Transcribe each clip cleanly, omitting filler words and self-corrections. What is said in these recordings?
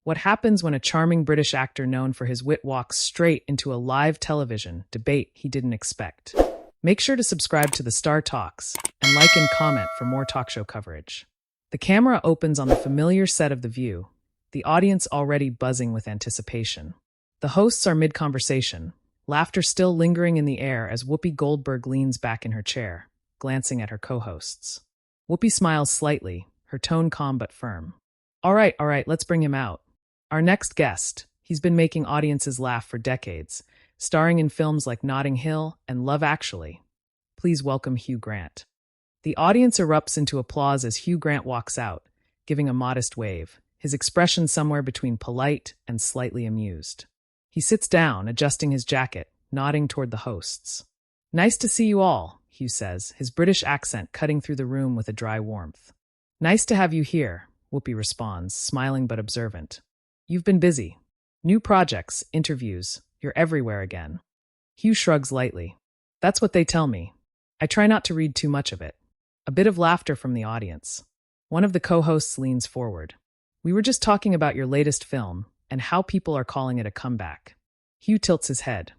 What happens when a charming British actor known for his wit walks straight into a live television debate he didn't expect? Make sure to subscribe to the Star Talks and like and comment for more talk show coverage. The camera opens on the familiar set of The View, the audience already buzzing with anticipation. The hosts are mid-conversation, laughter still lingering in the air as Whoopi Goldberg leans back in her chair, glancing at her co-hosts. Whoopi smiles slightly, her tone calm but firm. All right, let's bring him out. Our next guest, he's been making audiences laugh for decades, starring in films like Notting Hill and Love Actually. Please welcome Hugh Grant. The audience erupts into applause as Hugh Grant walks out, giving a modest wave, his expression somewhere between polite and slightly amused. He sits down, adjusting his jacket, nodding toward the hosts. Nice to see you all, Hugh says, his British accent cutting through the room with a dry warmth. Nice to have you here, Whoopi responds, smiling but observant. You've been busy. New projects, interviews, you're everywhere again. Hugh shrugs lightly. That's what they tell me. I try not to read too much of it. A bit of laughter from the audience. One of the co-hosts leans forward. We were just talking about your latest film and how people are calling it a comeback. Hugh tilts his head.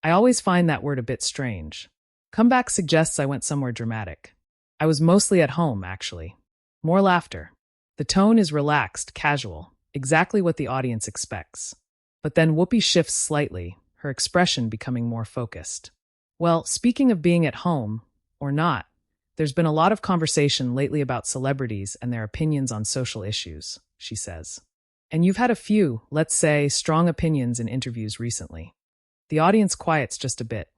I always find that word a bit strange. Comeback suggests I went somewhere dramatic. I was mostly at home, actually. More laughter. The tone is relaxed, casual, exactly what the audience expects. But then Whoopi shifts slightly, her expression becoming more focused. Well, speaking of being at home, or not, there's been a lot of conversation lately about celebrities and their opinions on social issues, she says. And you've had a few, let's say, strong opinions in interviews recently. The audience quiets just a bit.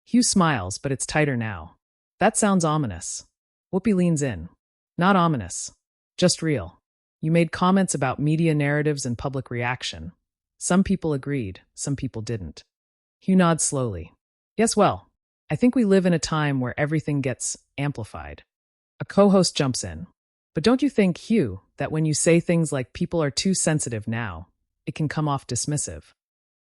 Hugh smiles, but it's tighter now. That sounds ominous. Whoopi leans in. Not ominous. Just real. You made comments about media narratives and public reaction. Some people agreed, some people didn't. Hugh nods slowly. Yes, well, I think we live in a time where everything gets amplified. A co-host jumps in. But don't you think, Hugh, that when you say things like people are too sensitive now, it can come off dismissive?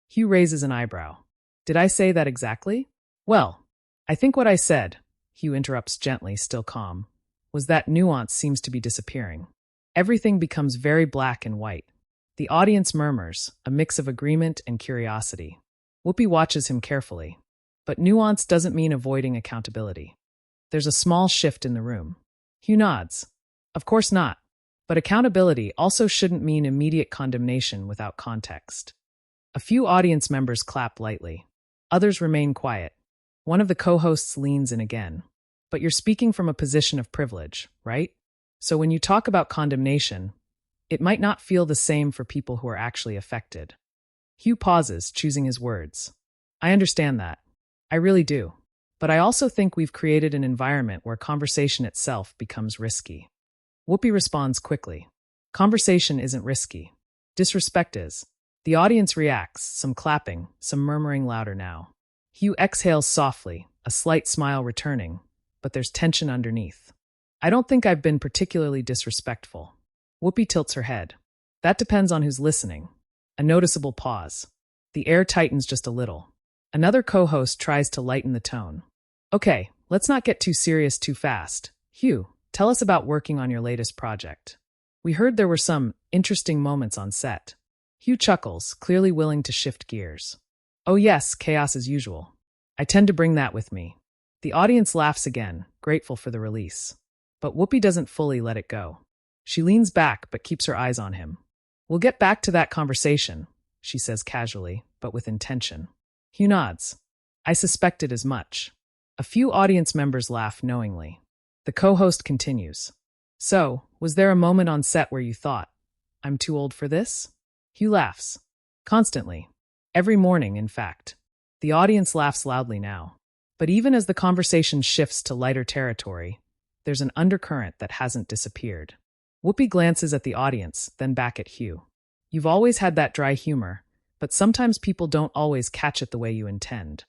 Hugh raises an eyebrow. Did I say that exactly? Well, I think what I said, Hugh interrupts gently, still calm, was that nuance seems to be disappearing. Everything becomes very black and white. The audience murmurs, a mix of agreement and curiosity. Whoopi watches him carefully. But nuance doesn't mean avoiding accountability. There's a small shift in the room. Hugh nods. Of course not. But accountability also shouldn't mean immediate condemnation without context. A few audience members clap lightly. Others remain quiet. One of the co-hosts leans in again. But you're speaking from a position of privilege, right? So when you talk about condemnation, it might not feel the same for people who are actually affected. Hugh pauses, choosing his words. I understand that. I really do. But I also think we've created an environment where conversation itself becomes risky. Whoopi responds quickly. Conversation isn't risky. Disrespect is. The audience reacts, some clapping, some murmuring louder now. Hugh exhales softly, a slight smile returning, but there's tension underneath. I don't think I've been particularly disrespectful. Whoopi tilts her head. That depends on who's listening. A noticeable pause. The air tightens just a little. Another co-host tries to lighten the tone. Okay, let's not get too serious too fast. Hugh, tell us about working on your latest project. We heard there were some interesting moments on set. Hugh chuckles, clearly willing to shift gears. Oh yes, chaos as usual. I tend to bring that with me. The audience laughs again, grateful for the release. But Whoopi doesn't fully let it go. She leans back but keeps her eyes on him. We'll get back to that conversation, she says casually, but with intention. Hugh nods. I suspected as much. A few audience members laugh knowingly. The co-host continues. So, was there a moment on set where you thought, I'm too old for this? Hugh laughs. Constantly. Every morning, in fact. The audience laughs loudly now. But even as the conversation shifts to lighter territory, there's an undercurrent that hasn't disappeared. Whoopi glances at the audience, then back at Hugh. You've always had that dry humor, but sometimes people don't always catch it the way you intend.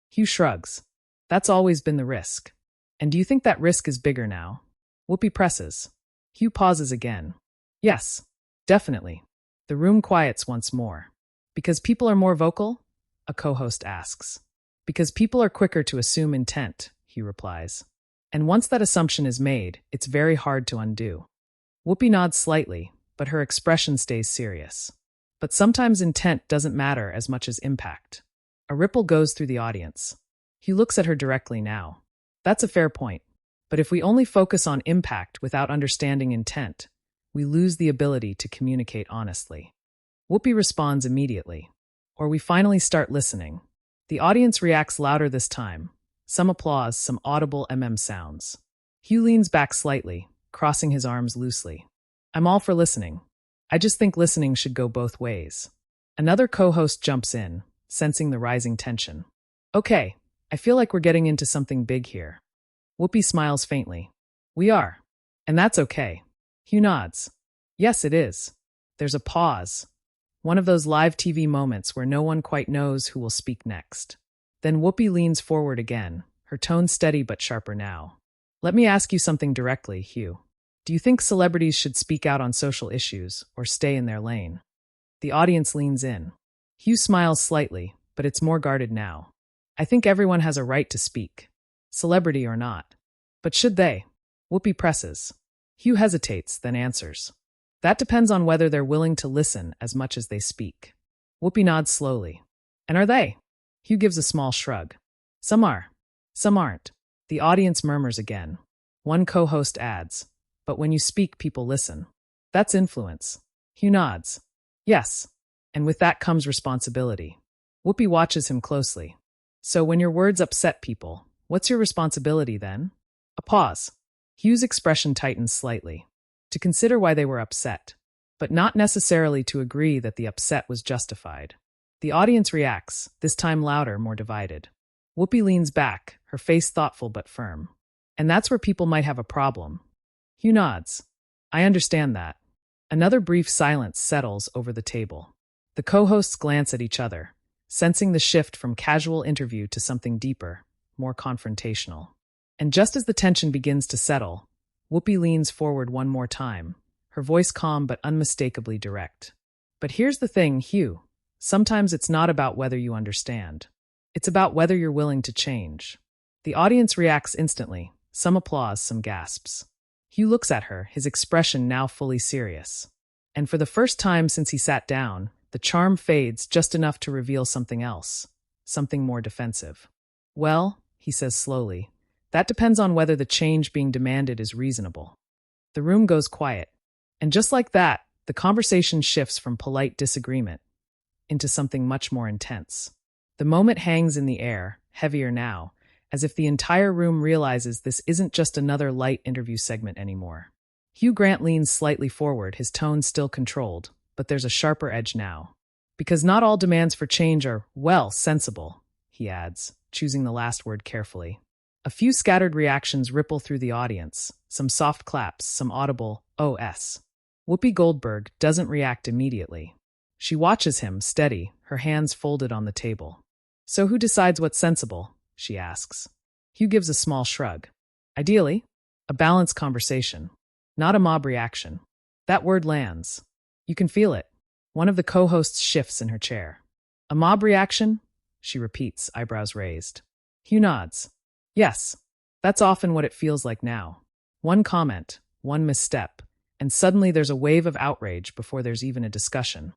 Hugh shrugs. That's always been the risk. And do you think that risk is bigger now? Whoopi presses. Hugh pauses again. Yes, definitely. The room quiets once more. Because people are more vocal? A co-host asks. Because people are quicker to assume intent, Hugh replies. And once that assumption is made, it's very hard to undo. Whoopi nods slightly, but her expression stays serious. But sometimes intent doesn't matter as much as impact. A ripple goes through the audience. He looks at her directly now. That's a fair point. But if we only focus on impact without understanding intent, we lose the ability to communicate honestly. Whoopi responds immediately. Or we finally start listening. The audience reacts louder this time. Some applause, some audible sounds. Hugh leans back slightly, crossing his arms loosely. I'm all for listening. I just think listening should go both ways. Another co-host jumps in, sensing the rising tension. Okay, I feel like we're getting into something big here. Whoopi smiles faintly. We are. And that's okay. Hugh nods. Yes, it is. There's a pause. One of those live TV moments where no one quite knows who will speak next. Then Whoopi leans forward again, her tone steady but sharper now. Let me ask you something directly, Hugh. Do you think celebrities should speak out on social issues or stay in their lane? The audience leans in. Hugh smiles slightly, but it's more guarded now. I think everyone has a right to speak, celebrity or not. But should they? Whoopi presses. Hugh hesitates, then answers. That depends on whether they're willing to listen as much as they speak. Whoopi nods slowly. And are they? Hugh gives a small shrug. Some are. Some aren't. The audience murmurs again. One co-host adds. But when you speak, people listen. That's influence. Hugh nods. Yes. And with that comes responsibility. Whoopi watches him closely. So when your words upset people, what's your responsibility then? A pause. Hugh's expression tightens slightly. To consider why they were upset, but not necessarily to agree that the upset was justified. The audience reacts, this time louder, more divided. Whoopi leans back, her face thoughtful but firm. And that's where people might have a problem. Hugh nods. I understand that. Another brief silence settles over the table. The co-hosts glance at each other, sensing the shift from casual interview to something deeper, more confrontational. And just as the tension begins to settle, Whoopi leans forward one more time, her voice calm but unmistakably direct. But here's the thing, Hugh. Sometimes it's not about whether you understand. It's about whether you're willing to change. The audience reacts instantly, some applause, some gasps. Hugh looks at her, his expression now fully serious. And for the first time since he sat down, the charm fades just enough to reveal something else, something more defensive. Well, he says slowly, that depends on whether the change being demanded is reasonable. The room goes quiet. And just like that, the conversation shifts from polite disagreement into something much more intense. The moment hangs in the air, heavier now, as if the entire room realizes this isn't just another light interview segment anymore. Hugh Grant leans slightly forward, his tone still controlled, but there's a sharper edge now. Because not all demands for change are, well, sensible, he adds, choosing the last word carefully. A few scattered reactions ripple through the audience, some soft claps, some audible "OS." Whoopi Goldberg doesn't react immediately. She watches him, steady, her hands folded on the table. So who decides what's sensible? She asks. Hugh gives a small shrug. Ideally, a balanced conversation, not a mob reaction. That word lands. You can feel it. One of the co-hosts shifts in her chair. A mob reaction? She repeats, eyebrows raised. Hugh nods. Yes, that's often what it feels like now. One comment, one misstep, and suddenly there's a wave of outrage before there's even a discussion.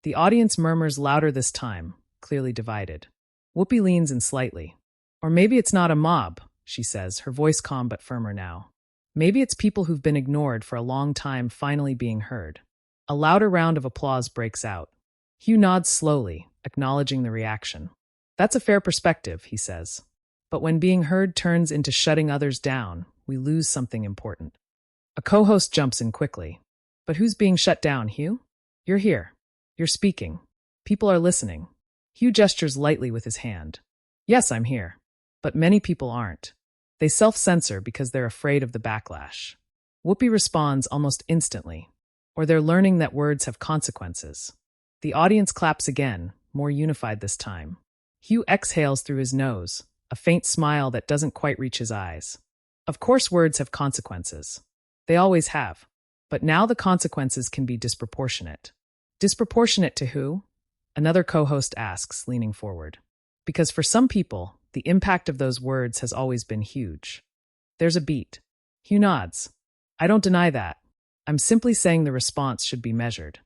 The audience murmurs louder this time, clearly divided. Whoopi leans in slightly. Or maybe it's not a mob, she says, her voice calm but firmer now. Maybe it's people who've been ignored for a long time finally being heard. A louder round of applause breaks out. Hugh nods slowly, acknowledging the reaction. That's a fair perspective, he says. But when being heard turns into shutting others down, we lose something important. A co-host jumps in quickly. But who's being shut down, Hugh? You're here. You're speaking. People are listening. Hugh gestures lightly with his hand. Yes, I'm here. But many people aren't. They self-censor because they're afraid of the backlash. Whoopi responds almost instantly. Or they're learning that words have consequences. The audience claps again, more unified this time. Hugh exhales through his nose, a faint smile that doesn't quite reach his eyes. Of course words have consequences. They always have. But now the consequences can be disproportionate. Disproportionate to who? Another co-host asks, leaning forward. Because for some people, the impact of those words has always been huge. There's a beat. Hugh nods. I don't deny that. I'm simply saying the response should be measured.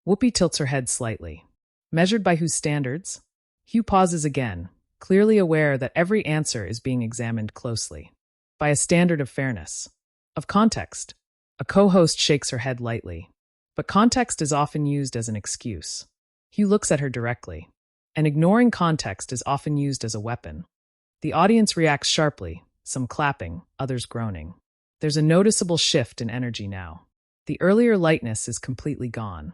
Whoopi tilts her head slightly. Measured by whose standards? Hugh pauses again, clearly aware that every answer is being examined closely. By a standard of fairness. Of context. A co-host shakes her head lightly. But context is often used as an excuse. Hugh looks at her directly. And ignoring context is often used as a weapon. The audience reacts sharply, some clapping, others groaning. There's a noticeable shift in energy now. The earlier lightness is completely gone.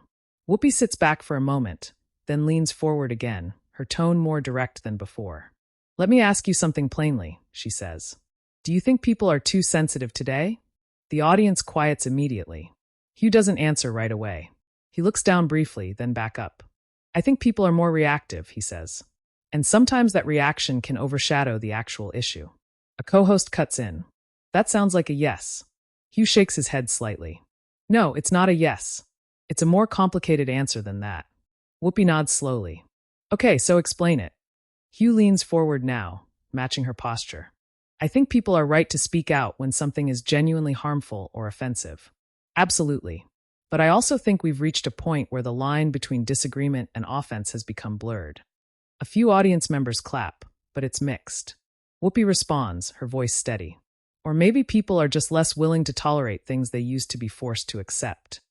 Whoopi sits back for a moment, then leans forward again, her tone more direct than before. Let me ask you something plainly, she says. Do you think people are too sensitive today? The audience quiets immediately. Hugh doesn't answer right away. He looks down briefly, then back up. I think people are more reactive, he says. And sometimes that reaction can overshadow the actual issue. A co-host cuts in. That sounds like a yes. Hugh shakes his head slightly. No, it's not a yes. It's a more complicated answer than that. Whoopi nods slowly. Okay, so explain it. Hugh leans forward now, matching her posture. I think people are right to speak out when something is genuinely harmful or offensive. Absolutely. But I also think we've reached a point where the line between disagreement and offense has become blurred. A few audience members clap, but it's mixed. Whoopi responds, her voice steady. Or maybe people are just less willing to tolerate things they used to be forced to accept.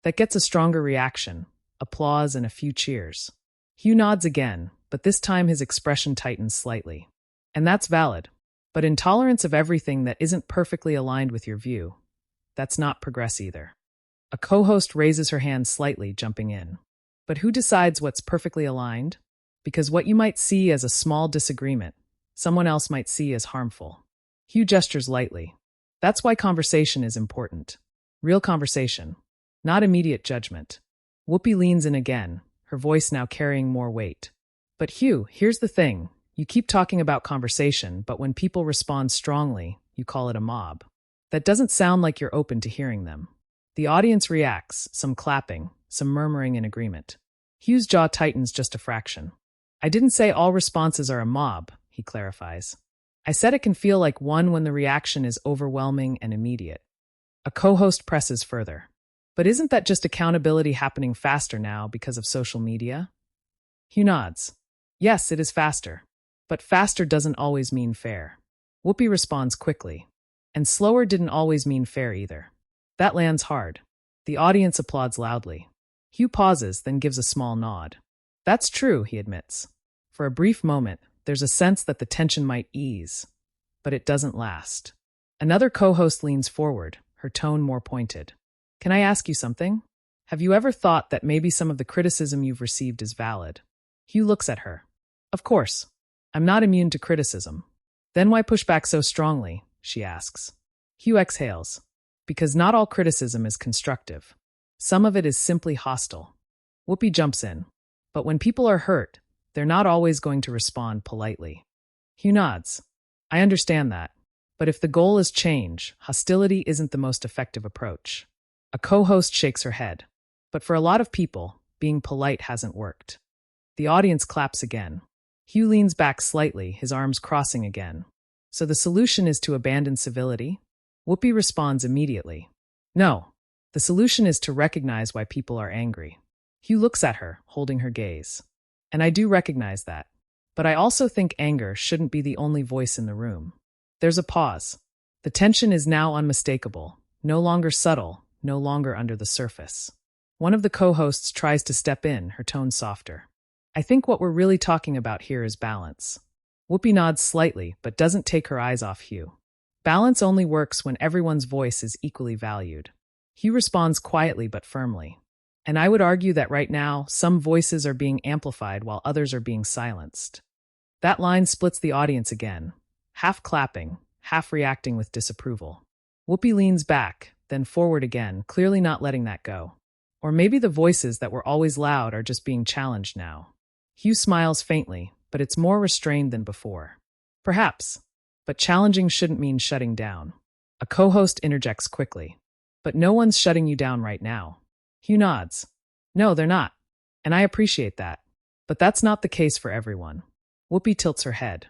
That gets a stronger reaction, applause and a few cheers. Hugh nods again, but this time his expression tightens slightly. And that's valid. But intolerance of everything that isn't perfectly aligned with your view, that's not progress either. A co-host raises her hand slightly, jumping in. But who decides what's perfectly aligned? Because what you might see as a small disagreement, someone else might see as harmful. Hugh gestures lightly. That's why conversation is important. Real conversation, not immediate judgment. Whoopi leans in again, her voice now carrying more weight. But Hugh, here's the thing. You keep talking about conversation, but when people respond strongly, you call it a mob. That doesn't sound like you're open to hearing them. The audience reacts, some clapping, some murmuring in agreement. Hugh's jaw tightens just a fraction. I didn't say all responses are a mob, he clarifies. I said it can feel like one when the reaction is overwhelming and immediate. A co-host presses further. But isn't that just accountability happening faster now because of social media? Hugh nods. Yes, it is faster. But faster doesn't always mean fair. Whoopi responds quickly. And slower didn't always mean fair either. That lands hard. The audience applauds loudly. Hugh pauses, then gives a small nod. That's true, he admits. For a brief moment, there's a sense that the tension might ease. But it doesn't last. Another co-host leans forward, her tone more pointed. Can I ask you something? Have you ever thought that maybe some of the criticism you've received is valid? Hugh looks at her. Of course. I'm not immune to criticism. Then why push back so strongly? She asks. Hugh exhales. Because not all criticism is constructive. Some of it is simply hostile. Whoopi jumps in. But when people are hurt, they're not always going to respond politely. Hugh nods. I understand that. But if the goal is change, hostility isn't the most effective approach. A co-host shakes her head. But for a lot of people, being polite hasn't worked. The audience claps again. Hugh leans back slightly, his arms crossing again. So the solution is to abandon civility? Whoopi responds immediately. No. The solution is to recognize why people are angry. Hugh looks at her, holding her gaze. And I do recognize that. But I also think anger shouldn't be the only voice in the room. There's a pause. The tension is now unmistakable, no longer subtle, no longer under the surface. One of the co-hosts tries to step in, her tone softer. I think what we're really talking about here is balance. Whoopi nods slightly, but doesn't take her eyes off Hugh. Balance only works when everyone's voice is equally valued. Hugh responds quietly but firmly. And I would argue that right now, some voices are being amplified while others are being silenced. That line splits the audience again, half clapping, half reacting with disapproval. Whoopi leans back, then forward again, clearly not letting that go. Or maybe the voices that were always loud are just being challenged now. Hugh smiles faintly, but it's more restrained than before. Perhaps. But challenging shouldn't mean shutting down. A co-host interjects quickly. But no one's shutting you down right now. Hugh nods. No, they're not. And I appreciate that. But that's not the case for everyone. Whoopi tilts her head.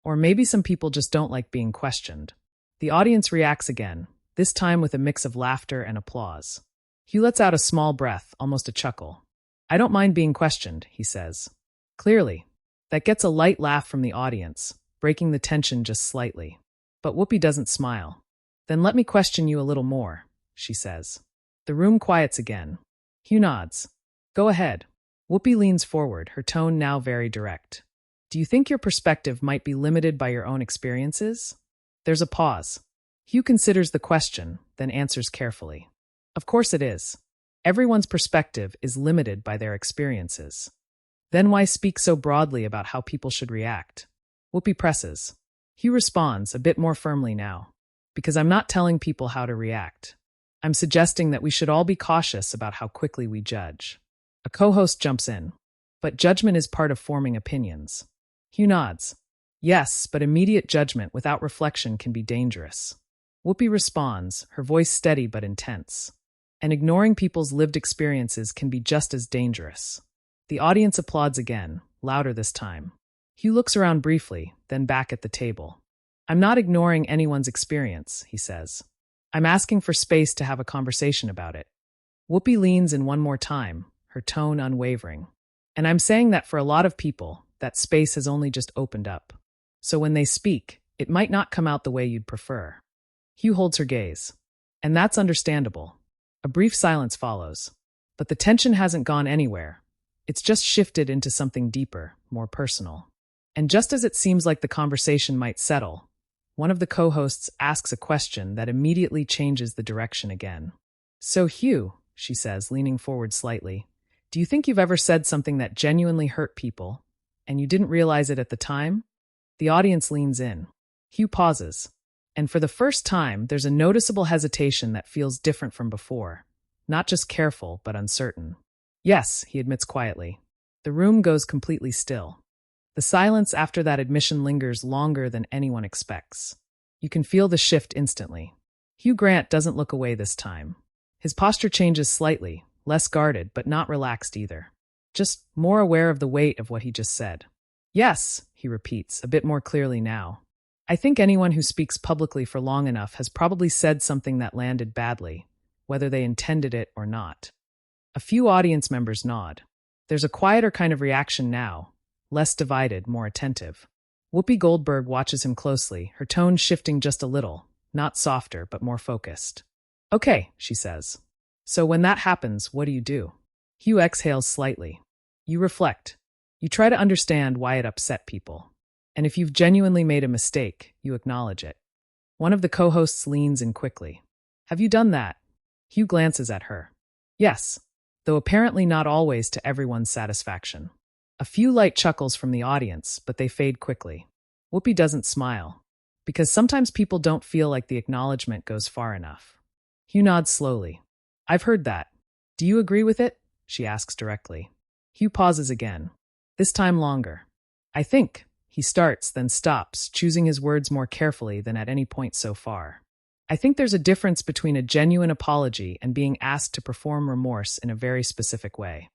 Or maybe some people just don't like being questioned. The audience reacts again, this time with a mix of laughter and applause. Hugh lets out a small breath, almost a chuckle. I don't mind being questioned, he says. Clearly. That gets a light laugh from the audience, breaking the tension just slightly. But Whoopi doesn't smile. Then let me question you a little more, she says. The room quiets again. Hugh nods. Go ahead. Whoopi leans forward, her tone now very direct. Do you think your perspective might be limited by your own experiences? There's a pause. Hugh considers the question, then answers carefully. Of course it is. Everyone's perspective is limited by their experiences. Then why speak so broadly about how people should react? Whoopi presses. Hugh responds, a bit more firmly now. Because I'm not telling people how to react. I'm suggesting that we should all be cautious about how quickly we judge. A co-host jumps in. But judgment is part of forming opinions. Hugh nods. Yes, but immediate judgment without reflection can be dangerous. Whoopi responds, her voice steady but intense. And ignoring people's lived experiences can be just as dangerous. The audience applauds again, louder this time. Hugh looks around briefly, then back at the table. I'm not ignoring anyone's experience, he says. I'm asking for space to have a conversation about it. Whoopi leans in one more time, her tone unwavering. And I'm saying that for a lot of people, that space has only just opened up. So when they speak, it might not come out the way you'd prefer. Hugh holds her gaze. And that's understandable. A brief silence follows. But the tension hasn't gone anywhere. It's just shifted into something deeper, more personal. And just as it seems like the conversation might settle, one of the co-hosts asks a question that immediately changes the direction again. So Hugh, she says, leaning forward slightly, do you think you've ever said something that genuinely hurt people, and you didn't realize it at the time? The audience leans in. Hugh pauses. And for the first time, there's a noticeable hesitation that feels different from before. Not just careful, but uncertain. Yes, he admits quietly. The room goes completely still. The silence after that admission lingers longer than anyone expects. You can feel the shift instantly. Hugh Grant doesn't look away this time. His posture changes slightly, less guarded, but not relaxed either. Just more aware of the weight of what he just said. Yes, he repeats, a bit more clearly now. I think anyone who speaks publicly for long enough has probably said something that landed badly, whether they intended it or not. A few audience members nod. There's a quieter kind of reaction now, less divided, more attentive. Whoopi Goldberg watches him closely, her tone shifting just a little, not softer, but more focused. Okay, she says. So when that happens, what do you do? Hugh exhales slightly. You reflect. You try to understand why it upset people. And if you've genuinely made a mistake, you acknowledge it. One of the co-hosts leans in quickly. Have you done that? Hugh glances at her. Yes, though apparently not always to everyone's satisfaction. A few light chuckles from the audience, but they fade quickly. Whoopi doesn't smile, because sometimes people don't feel like the acknowledgement goes far enough. Hugh nods slowly. I've heard that. Do you agree with it? She asks directly. Hugh pauses again, this time longer. I think, he starts, then stops, choosing his words more carefully than at any point so far. I think there's a difference between a genuine apology and being asked to perform remorse in a very specific way.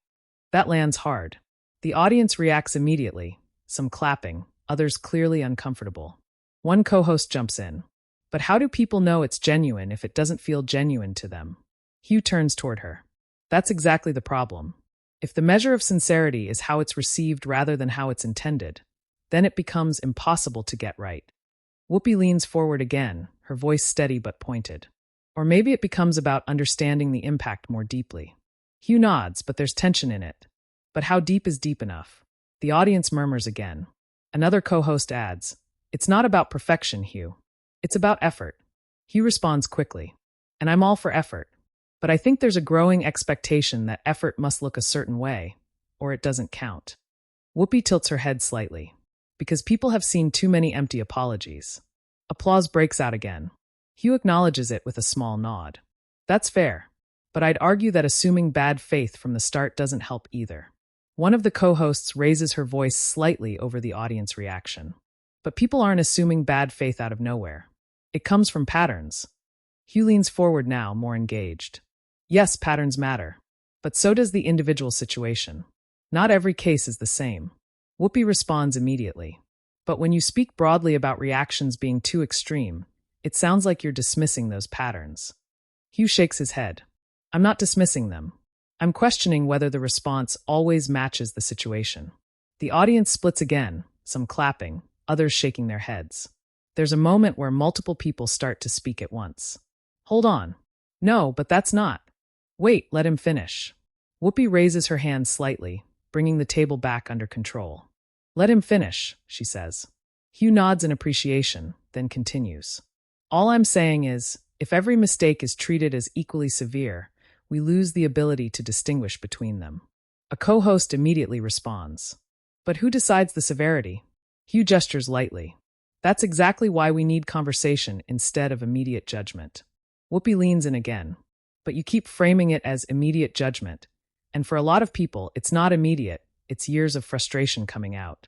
That lands hard. The audience reacts immediately, some clapping, others clearly uncomfortable. One co-host jumps in. But how do people know it's genuine if it doesn't feel genuine to them? Hugh turns toward her. That's exactly the problem. If the measure of sincerity is how it's received rather than how it's intended, then it becomes impossible to get right. Whoopi leans forward again, her voice steady but pointed. Or maybe it becomes about understanding the impact more deeply. Hugh nods, but there's tension in it. But how deep is deep enough? The audience murmurs again. Another co-host adds, It's not about perfection, Hugh. It's about effort. Hugh responds quickly. And I'm all for effort. But I think there's a growing expectation that effort must look a certain way, or it doesn't count. Whoopi tilts her head slightly. Because people have seen too many empty apologies. Applause breaks out again. Hugh acknowledges it with a small nod. That's fair. But I'd argue that assuming bad faith from the start doesn't help either. One of the co-hosts raises her voice slightly over the audience reaction. But people aren't assuming bad faith out of nowhere. It comes from patterns. Hugh leans forward now, more engaged. Yes, patterns matter. But so does the individual situation. Not every case is the same. Whoopi responds immediately. But when you speak broadly about reactions being too extreme, it sounds like you're dismissing those patterns. Hugh shakes his head. I'm not dismissing them. I'm questioning whether the response always matches the situation. The audience splits again, some clapping, others shaking their heads. There's a moment where multiple people start to speak at once. Hold on. No, but that's not. Wait, let him finish. Whoopi raises her hand slightly, bringing the table back under control. Let him finish, she says. Hugh nods in appreciation, then continues. All I'm saying is, if every mistake is treated as equally severe, we lose the ability to distinguish between them. A co-host immediately responds. But who decides the severity? Hugh gestures lightly. That's exactly why we need conversation instead of immediate judgment. Whoopi leans in again. But you keep framing it as immediate judgment. And for a lot of people, it's not immediate, it's years of frustration coming out.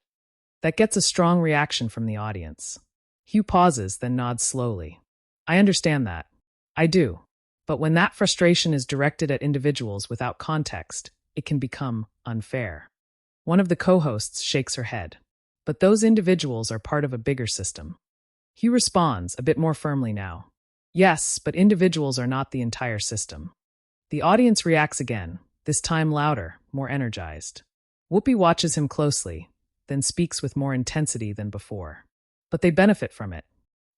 That gets a strong reaction from the audience. Hugh pauses, then nods slowly. I understand that. I do. But when that frustration is directed at individuals without context, it can become unfair. One of the co-hosts shakes her head. But those individuals are part of a bigger system. Hugh responds, a bit more firmly now. Yes, but individuals are not the entire system. The audience reacts again, this time louder, more energized. Whoopi watches him closely, then speaks with more intensity than before. But they benefit from it.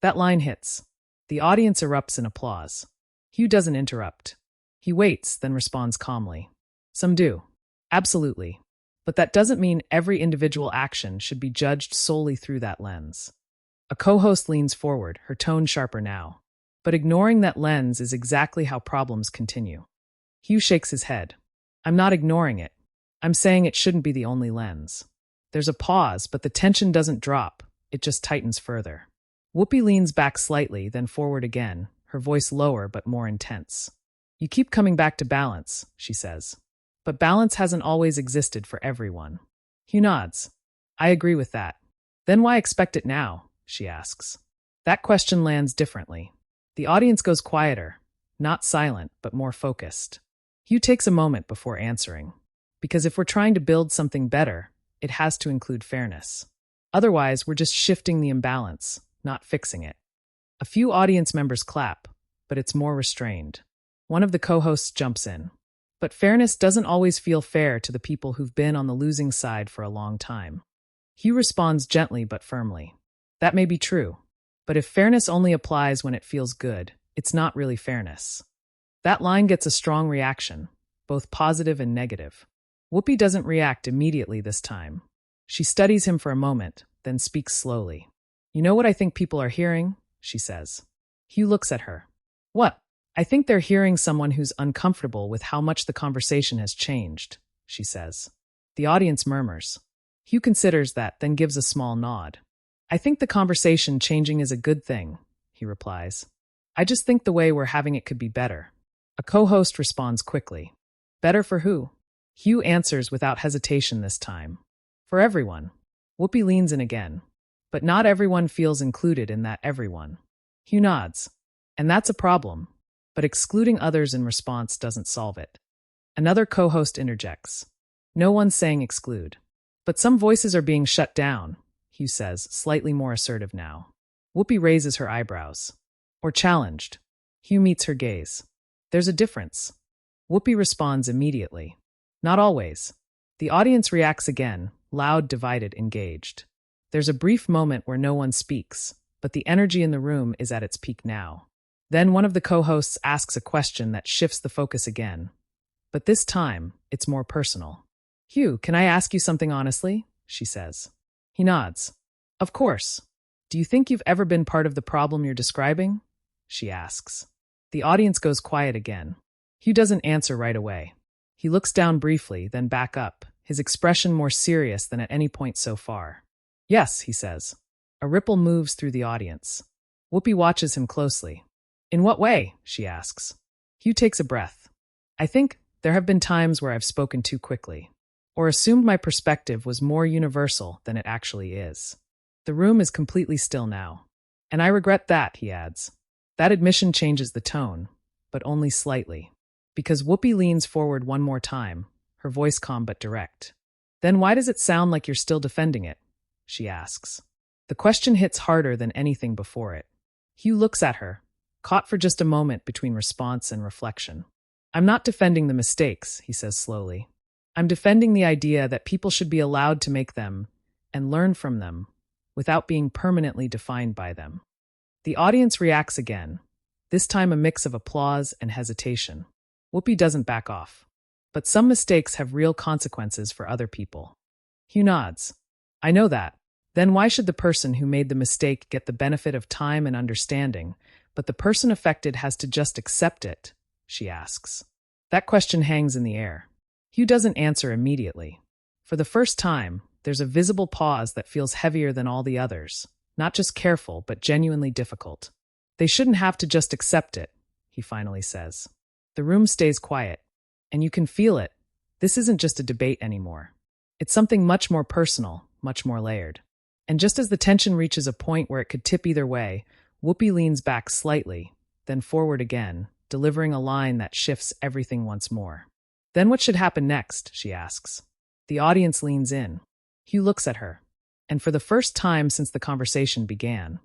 That line hits. The audience erupts in applause. Hugh doesn't interrupt. He waits, then responds calmly. Some do. Absolutely. But that doesn't mean every individual action should be judged solely through that lens. A co-host leans forward, her tone sharper now. But ignoring that lens is exactly how problems continue. Hugh shakes his head. I'm not ignoring it. I'm saying it shouldn't be the only lens. There's a pause, but the tension doesn't drop. It just tightens further. Whoopi leans back slightly, then forward again, her voice lower but more intense. You keep coming back to balance, she says. But balance hasn't always existed for everyone. Hugh nods. I agree with that. Then why expect it now? She asks. That question lands differently. The audience goes quieter, not silent, but more focused. Hugh takes a moment before answering. Because if we're trying to build something better, it has to include fairness. Otherwise, we're just shifting the imbalance, not fixing it. A few audience members clap, but it's more restrained. One of the co-hosts jumps in. But fairness doesn't always feel fair to the people who've been on the losing side for a long time. Hugh responds gently but firmly. That may be true, but if fairness only applies when it feels good, it's not really fairness. That line gets a strong reaction, both positive and negative. Whoopi doesn't react immediately this time. She studies him for a moment, then speaks slowly. You know what I think people are hearing? She says. Hugh looks at her. What? I think they're hearing someone who's uncomfortable with how much the conversation has changed, she says. The audience murmurs. Hugh considers that, then gives a small nod. I think the conversation changing is a good thing, he replies. I just think the way we're having it could be better. A co-host responds quickly. Better for who? Hugh answers without hesitation this time. For everyone. Whoopi leans in again. But not everyone feels included in that everyone. Hugh nods. And that's a problem. But excluding others in response doesn't solve it. Another co-host interjects. No one's saying exclude. But some voices are being shut down, Hugh says, slightly more assertive now. Whoopi raises her eyebrows. Or challenged. Hugh meets her gaze. There's a difference. Whoopi responds immediately. Not always. The audience reacts again, loud, divided, engaged. There's a brief moment where no one speaks, but the energy in the room is at its peak now. Then one of the co-hosts asks a question that shifts the focus again. But this time, it's more personal. Hugh, can I ask you something honestly? She says. He nods. Of course. Do you think you've ever been part of the problem you're describing? She asks. The audience goes quiet again. Hugh doesn't answer right away. He looks down briefly, then back up, his expression more serious than at any point so far. Yes, he says. A ripple moves through the audience. Whoopi watches him closely. In what way? She asks. Hugh takes a breath. I think there have been times where I've spoken too quickly, or assumed my perspective was more universal than it actually is. The room is completely still now. And I regret that, he adds. That admission changes the tone, but only slightly. Because Whoopi leans forward one more time, her voice calm but direct. Then why does it sound like you're still defending it? She asks. The question hits harder than anything before it. Hugh looks at her, caught for just a moment between response and reflection. I'm not defending the mistakes, he says slowly. I'm defending the idea that people should be allowed to make them and learn from them without being permanently defined by them. The audience reacts again, this time a mix of applause and hesitation. Whoopi doesn't back off. But some mistakes have real consequences for other people. Hugh nods. I know that. Then why should the person who made the mistake get the benefit of time and understanding, but the person affected has to just accept it? She asks. That question hangs in the air. Hugh doesn't answer immediately. For the first time, there's a visible pause that feels heavier than all the others, not just careful, but genuinely difficult. They shouldn't have to just accept it, he finally says. The room stays quiet, and you can feel it. This isn't just a debate anymore. It's something much more personal, much more layered. And just as the tension reaches a point where it could tip either way, Whoopi leans back slightly, then forward again, delivering a line that shifts everything once more. Then what should happen next, she asks. The audience leans in. Hugh looks at her. And for the first time since the conversation began,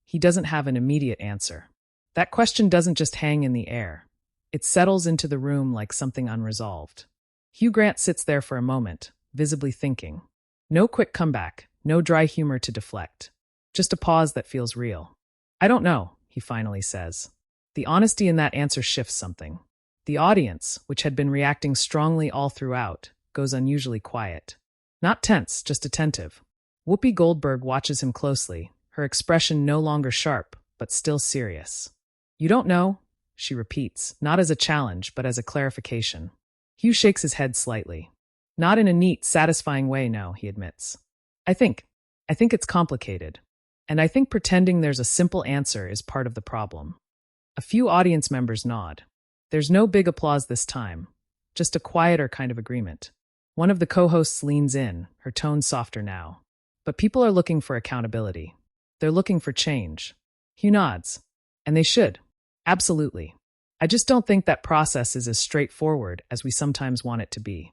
he doesn't have an immediate answer. That question doesn't just hang in the air. It settles into the room like something unresolved. Hugh Grant sits there for a moment, visibly thinking. No quick comeback, no dry humor to deflect. Just a pause that feels real. I don't know, he finally says. The honesty in that answer shifts something. The audience, which had been reacting strongly all throughout, goes unusually quiet. Not tense, just attentive. Whoopi Goldberg watches him closely, her expression no longer sharp, but still serious. You don't know? She repeats, not as a challenge, but as a clarification. Hugh shakes his head slightly. Not in a neat, satisfying way, no, he admits. I think it's complicated. And I think pretending there's a simple answer is part of the problem. A few audience members nod. There's no big applause this time, just a quieter kind of agreement. One of the co-hosts leans in, her tone softer now. But people are looking for accountability. They're looking for change. Hugh nods. And they should. Absolutely. I just don't think that process is as straightforward as we sometimes want it to be.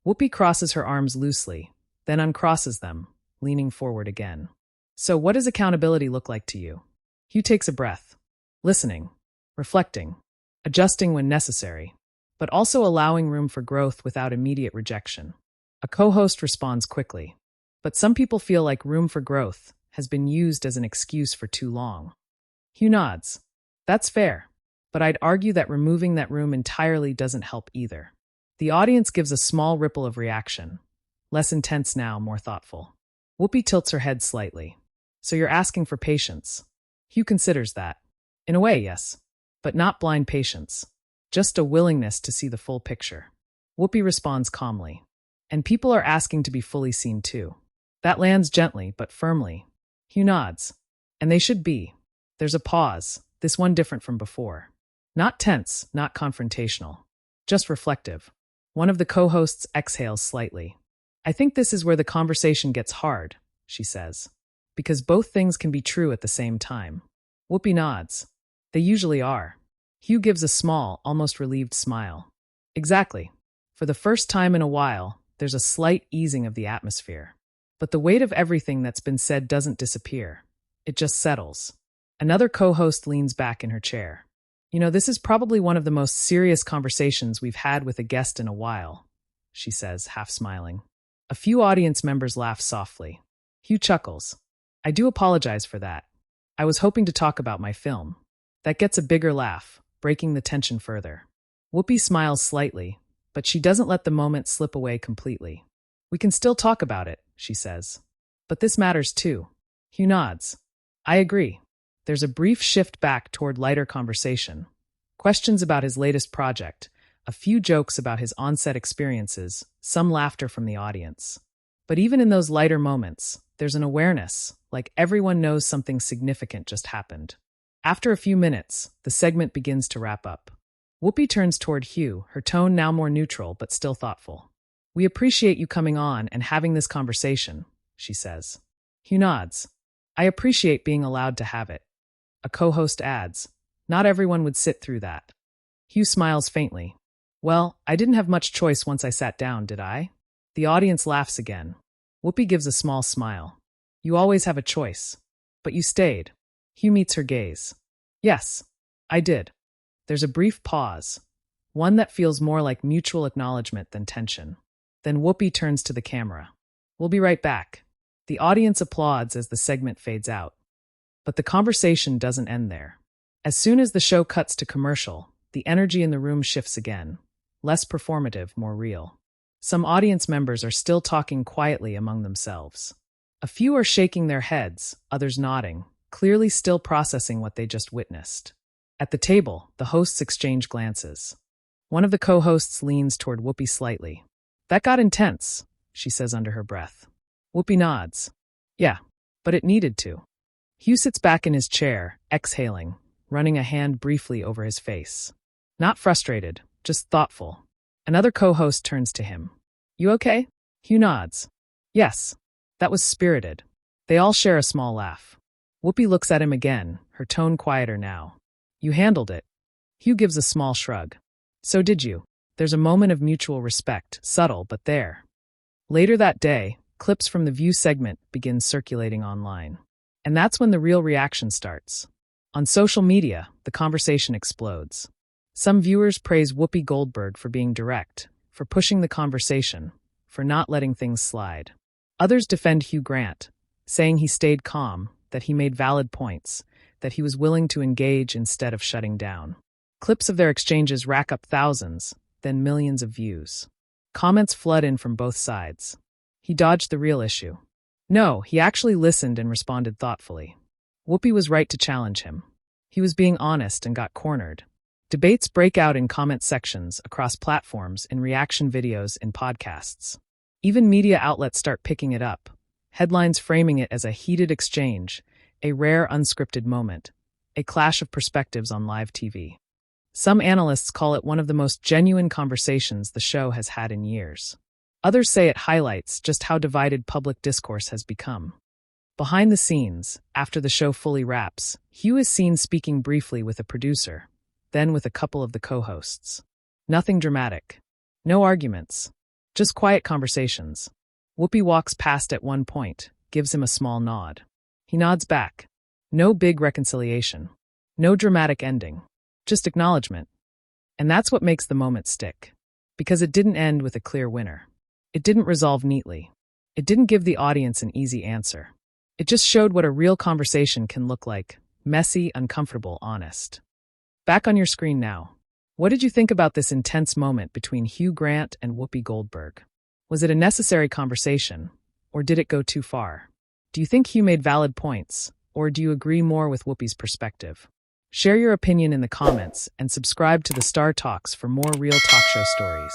Whoopi crosses her arms loosely, then uncrosses them, leaning forward again. So what does accountability look like to you? Hugh takes a breath. Listening. Reflecting. Adjusting when necessary. But also allowing room for growth without immediate rejection. A co-host responds quickly. But some people feel like room for growth has been used as an excuse for too long. Hugh nods. That's fair. But I'd argue that removing that room entirely doesn't help either. The audience gives a small ripple of reaction. Less intense now, more thoughtful. Whoopi tilts her head slightly. So you're asking for patience. Hugh considers that. In a way, yes. But not blind patience. Just a willingness to see the full picture. Whoopi responds calmly. And people are asking to be fully seen too. That lands gently, but firmly. Hugh nods. And they should be. There's a pause, this one different from before. Not tense, not confrontational. Just reflective. One of the co-hosts exhales slightly. I think this is where the conversation gets hard, she says. Because both things can be true at the same time. Whoopi nods. They usually are. Hugh gives a small, almost relieved smile. Exactly. For the first time in a while, there's a slight easing of the atmosphere. But the weight of everything that's been said doesn't disappear. It just settles. Another co-host leans back in her chair. You know, this is probably one of the most serious conversations we've had with a guest in a while, she says, half smiling. A few audience members laugh softly. Hugh chuckles. I do apologize for that. I was hoping to talk about my film. That gets a bigger laugh, breaking the tension further. Whoopi smiles slightly, but she doesn't let the moment slip away completely. We can still talk about it, she says. But this matters too. Hugh nods. I agree. There's a brief shift back toward lighter conversation. Questions about his latest project, a few jokes about his on-set experiences, some laughter from the audience. But even in those lighter moments, there's an awareness, like everyone knows something significant just happened. After a few minutes, the segment begins to wrap up. Whoopi turns toward Hugh, her tone now more neutral but still thoughtful. We appreciate you coming on and having this conversation, she says. Hugh nods. I appreciate being allowed to have it. A co-host adds, not everyone would sit through that. Hugh smiles faintly. Well, I didn't have much choice once I sat down, did I? The audience laughs again. Whoopi gives a small smile. You always have a choice. But you stayed. Hugh meets her gaze. Yes, I did. There's a brief pause. one that feels more like mutual acknowledgement than tension. Then Whoopi turns to the camera. "We'll be right back." The audience applauds as the segment fades out. But the conversation doesn't end there. As soon as the show cuts to commercial, the energy in the room shifts again. Less performative, more real. Some audience members are still talking quietly among themselves. A few are shaking their heads, others nodding, clearly still processing what they just witnessed. At the table, the hosts exchange glances. One of the co-hosts leans toward Whoopi slightly. "That got intense," she says under her breath. Whoopi nods. "Yeah, but it needed to." Hugh sits back in his chair, exhaling, running a hand briefly over his face. Not frustrated, just thoughtful. Another co-host turns to him. "You okay?" Hugh nods. "Yes, that was spirited." They all share a small laugh. Whoopi looks at him again, her tone quieter now. "You handled it." Hugh gives a small shrug. "So did you." There's a moment of mutual respect, subtle but there. Later that day, clips from the View segment begin circulating online. And that's when the real reaction starts. On social media, the conversation explodes. Some viewers praise Whoopi Goldberg for being direct, for pushing the conversation, for not letting things slide. Others defend Hugh Grant, saying he stayed calm, that he made valid points, that he was willing to engage instead of shutting down. Clips of their exchanges rack up thousands, then millions of views. Comments flood in from both sides. He dodged the real issue. No, he actually listened and responded thoughtfully. Whoopi was right to challenge him. He was being honest and got cornered. Debates break out in comment sections across platforms, in reaction videos, in podcasts. Even media outlets start picking it up, headlines framing it as a heated exchange, a rare unscripted moment, a clash of perspectives on live TV. Some analysts call it one of the most genuine conversations the show has had in years. Others say it highlights just how divided public discourse has become. Behind the scenes, after the show fully wraps, Hugh is seen speaking briefly with a producer, then with a couple of the co-hosts. Nothing dramatic. No arguments. Just quiet conversations. Whoopi walks past at one point, gives him a small nod. He nods back. No big reconciliation. No dramatic ending. Just acknowledgement. And that's what makes the moment stick. Because it didn't end with a clear winner. It didn't resolve neatly. It didn't give the audience an easy answer. It just showed what a real conversation can look like. Messy, uncomfortable, honest. Back on your screen now. What did you think about this intense moment between Hugh Grant and Whoopi Goldberg? Was it a necessary conversation, or did it go too far? Do you think Hugh made valid points, or do you agree more with Whoopi's perspective? Share your opinion in the comments and subscribe to the Star Talks for more real talk show stories.